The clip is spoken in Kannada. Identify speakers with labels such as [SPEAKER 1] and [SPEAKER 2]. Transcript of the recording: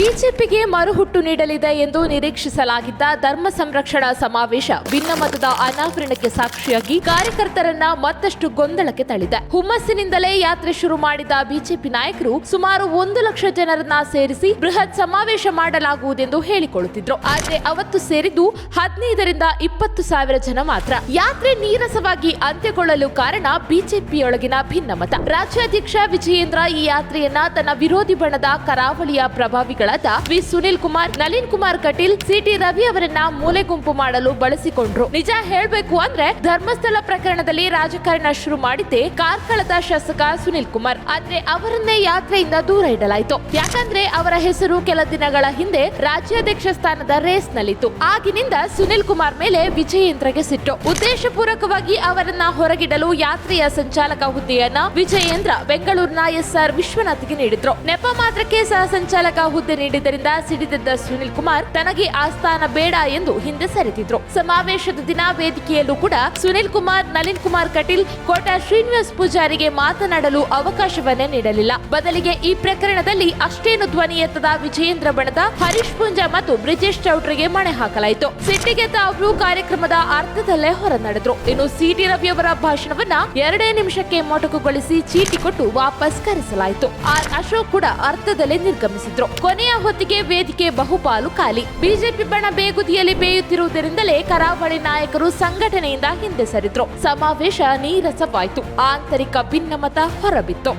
[SPEAKER 1] ಬಿಜೆಪಿಗೆ ಮರುಹುಟ್ಟು ನೀಡಲಿದೆ ಎಂದು ನಿರೀಕ್ಷಿಸಲಾಗಿದ್ದ ಧರ್ಮ ಸಂರಕ್ಷಣಾ ಸಮಾವೇಶ ಭಿನ್ನಮತದ ಅನಾವರಣಕ್ಕೆ ಸಾಕ್ಷಿಯಾಗಿ ಕಾರ್ಯಕರ್ತರನ್ನ ಮತ್ತಷ್ಟು ಗೊಂದಲಕ್ಕೆ ತಳ್ಳಿದೆ. ಹುಮ್ಮಸ್ಸಿನಿಂದಲೇ ಯಾತ್ರೆ ಶುರು ಮಾಡಿದ ಬಿಜೆಪಿ ನಾಯಕರು ಸುಮಾರು 1 ಲಕ್ಷ ಜನರನ್ನ ಸೇರಿಸಿ ಬೃಹತ್ ಸಮಾವೇಶ ಮಾಡಲಾಗುವುದೆಂದು ಹೇಳಿಕೊಳ್ಳುತ್ತಿದ್ರು. ಆದರೆ ಅವತ್ತು ಸೇರಿದ್ದು 15ರಿಂದ 20 ಸಾವಿರ ಜನ ಮಾತ್ರ. ಯಾತ್ರೆ ನೀರಸವಾಗಿ ಅಂತ್ಯಗೊಳ್ಳಲು ಕಾರಣ ಬಿಜೆಪಿಯೊಳಗಿನ ಭಿನ್ನಮತ. ರಾಜ್ಯಾಧ್ಯಕ್ಷ ವಿಜಯೇಂದ್ರ ಈ ಯಾತ್ರೆಯನ್ನ ತನ್ನ ವಿರೋಧಿ ಬಣದ ಕರಾವಳಿಯ ಪ್ರಭಾವಿಗಳಾದ ವಿ ಸುನಿಲ್ ಕುಮಾರ್, ನಳಿನ್ ಕುಮಾರ್ ಕಟೀಲ್, ಸಿಟಿ ರವಿ ಅವರನ್ನ ಮೂಲೆಗುಂಪು ಮಾಡಲು ಬಳಸಿಕೊಂಡ್ರು. ನಿಜ ಹೇಳಬೇಕು ಅಂದ್ರೆ ಧರ್ಮಸ್ಥಳ ಪ್ರಕರಣದಲ್ಲಿ ರಾಜಕಾರಣ ಶುರು ಮಾಡಿದ್ದೆ ಕಾರ್ಕಳದ ಶಾಸಕ ಸುನಿಲ್ ಕುಮಾರ್. ಆದ್ರೆ ಅವರನ್ನೇ ಯಾತ್ರೆಯಿಂದ ದೂರ ಇಡಲಾಯಿತು. ಯಾಕಂದ್ರೆ ಅವರ ಹೆಸರು ಕೆಲ ದಿನಗಳ ಹಿಂದೆ ರಾಜ್ಯಾಧ್ಯಕ್ಷ ಸ್ಥಾನದ ರೇಸ್ ನಲ್ಲಿತ್ತು. ಆಗಿನಿಂದ ಸುನಿಲ್ ಕುಮಾರ್ ಮೇಲೆ ವಿಜಯೇಂದ್ರಗೆ ಸಿಟ್ಟು. ಉದ್ದೇಶಪೂರ್ವಕವಾಗಿ ಅವರನ್ನ ಹೊರಗಿಡಲು ಯಾತ್ರೆಯ ಸಂಚಾಲಕ ಹುದ್ದೆಯನ್ನ ವಿಜಯೇಂದ್ರ ಬೆಂಗಳೂರಿನ ಎಸ್ಆರ್ ವಿಶ್ವನಾಥ್ಗೆ ನೀಡಿದ್ರು. ನೆಪ ಮಾತ್ರಕ್ಕೆ ಸಹ ಸಂಚಾಲಕ ಹುದ್ದೆ ನೀಡಿದ್ದರಿಂದ ಸಿಡಿದಿದ್ದ ಸುನಿಲ್ ಕುಮಾರ್ ತನಗೆ ಆ ಸ್ಥಾನ ಬೇಡ ಎಂದು ಹಿಂದೆ ಸರಿದಿದ್ರು. ಸಮಾವೇಶದ ದಿನ ವೇದಿಕೆಯಲ್ಲೂ ಕೂಡ ಸುನಿಲ್ ಕುಮಾರ್, ನಳಿನ್ ಕುಮಾರ್ ಕಟೀಲ್, ಕೋಟಾ ಶ್ರೀನಿವಾಸ್ ಪೂಜಾರಿಗೆ ಮಾತನಾಡಲು ಅವಕಾಶವನ್ನೇ ನೀಡಲಿಲ್ಲ. ಬದಲಿಗೆ ಈ ಪ್ರಕರಣದಲ್ಲಿ ಅಷ್ಟೇನು ಧ್ವನಿ ಎತ್ತದ ವಿಜಯೇಂದ್ರ ಬಣದ ಹರೀಶ್ ಪುಂಜಾ ಮತ್ತು ಬ್ರಿಜೇಶ್ ಚೌಟ್ರಿಗೆ ಮಣೆ ಹಾಕಲಾಯಿತು. ಸಿಟ್ಟಿಗೆದ್ದ ಅವರು ಕಾರ್ಯಕ್ರಮದ ಅರ್ಧದಲ್ಲೇ ಹೊರ ನಡೆದ್ರು. ಇನ್ನು ಸಿಟಿ ರವಿಯವರ ಭಾಷಣವನ್ನ 2 ನಿಮಿಷಕ್ಕೆ ಮೊಟಕುಗೊಳಿಸಿ ಚೀಟಿ ಕೊಟ್ಟು ವಾಪಸ್ ಕರೆಸಲಾಯಿತು. ಆರ್ ಅಶೋಕ್ ಕೂಡ ಅರ್ಧದಲ್ಲೇ ನಿರ್ಗಮಿಸಿದ್ರು. ಕೊನೆಯ ಹೊತ್ತಿಗೆ ವೇದಿಕೆ ಬಹುಪಾಲು ಖಾಲಿ. ಬಿಜೆಪಿ ಬಣ ಬೇಗುದಿಯಲ್ಲಿ ಬೇಯುತ್ತಿರುವುದರಿಂದಲೇ ಕರಾವಳಿ ನಾಯಕರು ಸಂಘಟನೆಯಿಂದ ಹಿಂದೆ ಸರಿದ್ರು. ಸಮಾವೇಶ ನೀರಸವಾಯಿತು. ಆಂತರಿಕ ಭಿನ್ನಮತ ಹೊರಬಿತ್ತು.